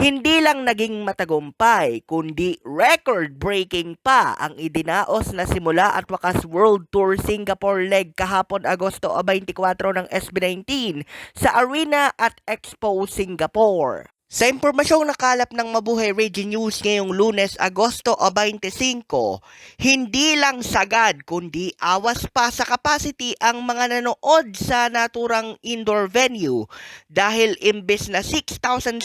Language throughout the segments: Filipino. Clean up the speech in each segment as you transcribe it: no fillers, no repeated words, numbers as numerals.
Hindi lang naging matagumpay, kundi record-breaking pa ang idinaos na simula at wakas World Tour Singapore leg kahapon Agosto 24 ng SB19 sa Arena at Expo Singapore. Sa impormasyong nakalap ng Mabuhay Radio News ngayong Lunes, Agosto 25, hindi lang sagad kundi awas pa sa capacity ang mga nanood sa naturang indoor venue dahil imbes na 6,700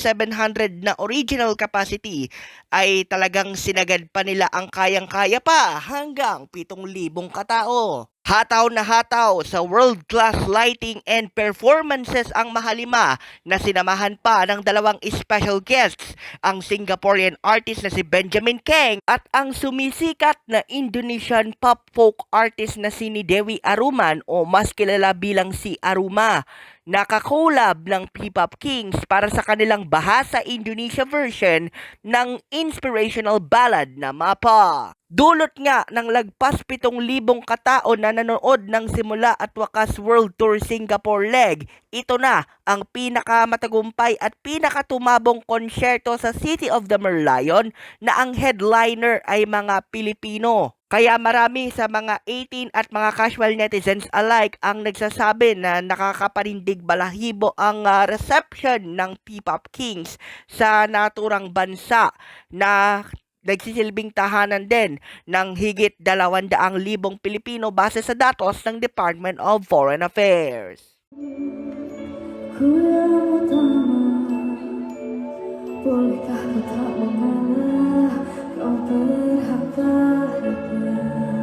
na original capacity ay talagang sinagad pa nila ang kayang-kaya pa hanggang 7,000 katao. Hataw na hataw sa world-class lighting and performances ang Mahalima na sinamahan pa ng dalawang special guests, ang Singaporean artist na si Benjamin Keng at ang sumisikat na Indonesian pop folk artist na si Dewi Aruman o mas kilala bilang si Aruma. Nakakolab ng P-Pop Kings para sa kanilang Bahasa Indonesia version ng inspirational ballad na Mapa. Dulot nga ng lagpas 7,000 katao na nanood ng simula at wakas World Tour Singapore leg. Ito na ang pinakamatagumpay at pinakatumabong konsyerto sa City of the Merlion na ang headliner ay mga Pilipino. Kaya marami sa mga 18 at mga casual netizens alike ang nagsasabi na nakakapanindig balahibo ang reception ng P-Pop Kings sa naturang bansa na nagsisilbing tahanan din ng higit 200,000 Pilipino base sa datos ng Department of Foreign Affairs. Kulang utama, bolehkah kau tak mengalah, kau berhak bahagia.